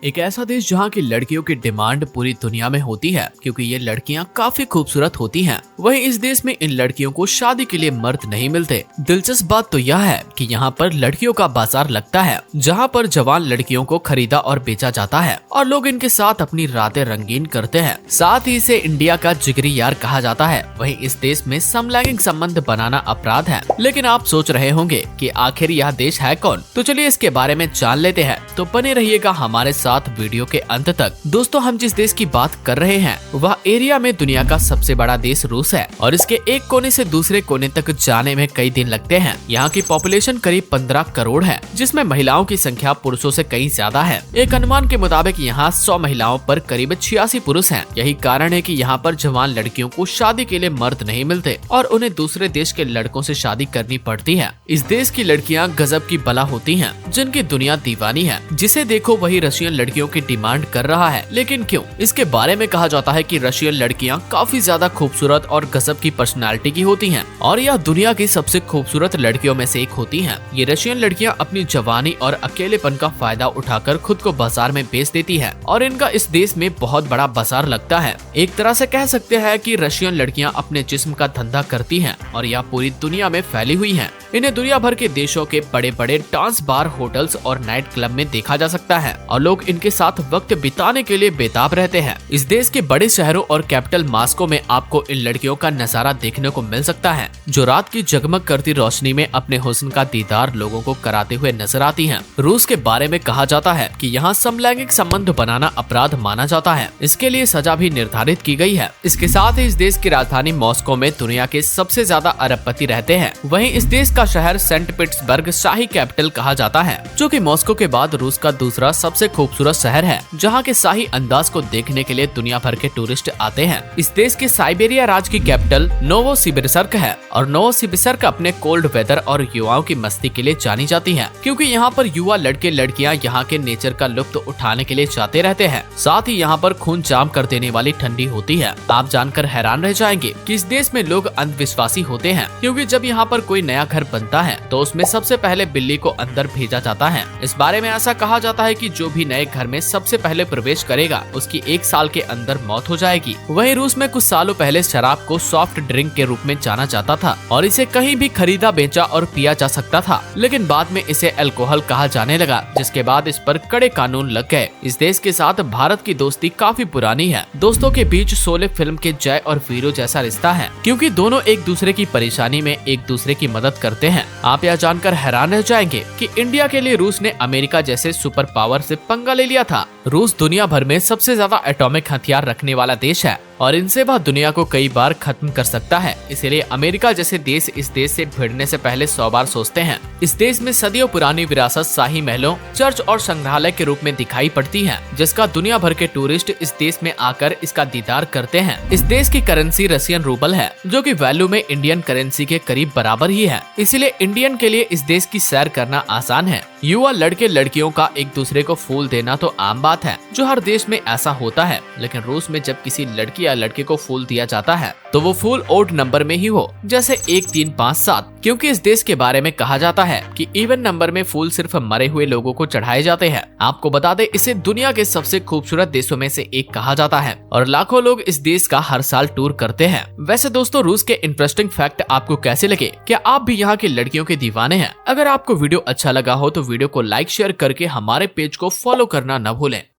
एक ऐसा देश जहाँ की लड़कियों की डिमांड पूरी दुनिया में होती है क्योंकि ये लड़कियाँ काफी खूबसूरत होती हैं। वहीं इस देश में इन लड़कियों को शादी के लिए मर्द नहीं मिलते। दिलचस्प बात तो यह है कि यहाँ पर लड़कियों का बाजार लगता है जहाँ पर जवान लड़कियों को खरीदा और बेचा जाता है और लोग इनके साथ अपनी रातें रंगीन करते हैं। साथ ही इसे इंडिया का जिगरी यार कहा जाता है। वहीं इस देश में समलैंगिक संबंध बनाना अपराध है। लेकिन आप सोच रहे होंगे कि आखिर यह देश है कौन, तो चलिए इसके बारे में जान लेते हैं। तो बने रहिएगा हमारे साथ वीडियो के अंत तक। दोस्तों, हम जिस देश की बात कर रहे हैं वह एरिया में दुनिया का सबसे बड़ा देश रूस है और इसके एक कोने से दूसरे कोने तक जाने में कई दिन लगते हैं। यहाँ की पॉपुलेशन करीब 15 करोड़ है, जिसमें महिलाओं की संख्या पुरुषों से कई ज्यादा है। एक अनुमान के मुताबिक यहाँ 100 महिलाओं पर करीब 86 पुरुष हैं। यही कारण है कि यहाँ पर जवान लड़कियों को शादी के लिए मर्द नहीं मिलते और उन्हें दूसरे देश के लड़कों से शादी करनी पड़ती है। इस देश की लड़कियाँ गजब की बला होती हैं, जिनकी दुनिया दीवानी है। जिसे देखो वही रशियन लड़कियों की डिमांड कर रहा है। लेकिन क्यों? इसके बारे में कहा जाता है कि रशियन लड़कियां काफी ज्यादा खूबसूरत और गजब की पर्सनालिटी की होती हैं और यह दुनिया की सबसे खूबसूरत लड़कियों में से एक होती हैं। ये रशियन लड़कियां अपनी जवानी और अकेलेपन का फायदा उठाकर खुद को बाजार में बेच देती है और इनका इस देश में बहुत बड़ा बाजार लगता है। एक तरह से कह सकते हैं कि रशियन लड़कियां अपने जिस्म का धंधा करती हैं और यह पूरी दुनिया में फैली हुई हैं। इन्हें दुनिया भर के देशों के बड़े बड़े डांस बार, होटल्स और नाइट क्लब में देखा जा सकता है और लोग इनके साथ वक्त बिताने के लिए बेताब रहते हैं। इस देश के बड़े शहरों और कैपिटल मॉस्को में आपको इन लड़कियों का नजारा देखने को मिल सकता है, जो रात की जगमग करती रोशनी में अपने हुस्न का दीदार लोगों को कराते हुए नजर आती हैं। रूस के बारे में कहा जाता है कि यहाँ समलैंगिक संबंध बनाना अपराध माना जाता है। इसके लिए सजा भी निर्धारित की गई है। इसके साथ ही इस देश की राजधानी मॉस्को में दुनिया के सबसे ज्यादा अरबपति रहते हैं। वहीं इस देश का शहर सेंट पीटर्सबर्ग शाही कैपिटल कहा जाता है, जो कि मॉस्को के बाद रूस का दूसरा सबसे खूबसूरत शहर है, जहाँ के शाही अंदाज को देखने के लिए दुनिया भर के टूरिस्ट आते हैं। इस देश के साइबेरिया राज्य की कैपिटल नोवोसिबिर्स्क है और नोवोसिबिर्स्क अपने कोल्ड वेदर और युवाओं की मस्ती के लिए जानी जाती है, क्योंकि यहाँ पर युवा लड़के लड़कियाँ यहाँ के नेचर का लुत्फ उठाने के लिए जाते रहते हैं। साथ ही यहाँ पर खून जाम कर देने वाली ठंडी होती है। आप जानकर हैरान रह जाएंगे कि इस देश में लोग अंधविश्वासी होते हैं, क्योंकि जब यहाँ पर कोई नया घर बनता है तो उसमें सबसे पहले बिल्ली को अंदर भेजा जाता है। इस बारे में ऐसा कहा जाता है कि जो भी नए घर में सबसे पहले प्रवेश करेगा उसकी 1 साल के अंदर मौत हो जाएगी। वहीं रूस में कुछ सालों पहले शराब को सॉफ्ट ड्रिंक के रूप में जाना जाता था और इसे कहीं भी खरीदा, बेचा और पिया जा सकता था, लेकिन बाद में इसे अल्कोहल कहा जाने लगा, जिसके बाद इस पर कड़े कानून लग गए। इस देश के साथ भारत की दोस्ती काफी पुरानी है। दोस्तों के बीच शोले फिल्म के जय और वीरू जैसा रिश्ता है, क्योंकि दोनों एक दूसरे की परेशानी में एक दूसरे की मदद करते हैं। आप यह जानकर हैरान रह जाएंगे कि इंडिया के लिए रूस ने अमेरिका जैसे सुपर पावर से पंगा ले लिया था। रूस दुनिया भर में सबसे ज्यादा एटॉमिक हथियार रखने वाला देश है और इनसे वह दुनिया को कई बार खत्म कर सकता है। इसीलिए अमेरिका जैसे देश इस देश से भिड़ने से पहले 100 बार सोचते हैं। इस देश में सदियों पुरानी विरासत शाही महलों, चर्च और संग्रहालय के रूप में दिखाई पड़ती है, जिसका दुनिया भर के टूरिस्ट इस देश में आकर इसका दीदार करते हैं। इस देश की करेंसी रशियन रूबल है, जो कि वैल्यू में इंडियन करेंसी के करीब बराबर ही है। इसीलिए इंडियन के लिए इस देश की सैर करना आसान है। युवा लड़के लड़कियों का एक दूसरे को फूल देना तो आम बात है, जो हर देश में ऐसा होता है। लेकिन रूस में जब किसी लड़की या लड़के को फूल दिया जाता है तो वो फूल ओड नंबर में ही हो, जैसे 1 3 5 7, क्योंकि इस देश के बारे में कहा जाता है कि इवन नंबर में फूल सिर्फ मरे हुए लोगों को चढ़ाए जाते हैं। आपको बता दें, इसे दुनिया के सबसे खूबसूरत देशों में से एक कहा जाता है और लाखों लोग इस देश का हर साल टूर करते हैं। वैसे दोस्तों, रूस के इंटरेस्टिंग फैक्ट आपको कैसे लगे? क्या आप भी यहाँ की लड़कियों के दीवाने हैं? अगर आपको वीडियो अच्छा लगा हो तो वीडियो को लाइक शेयर करके हमारे पेज को फॉलो करना न भूलें।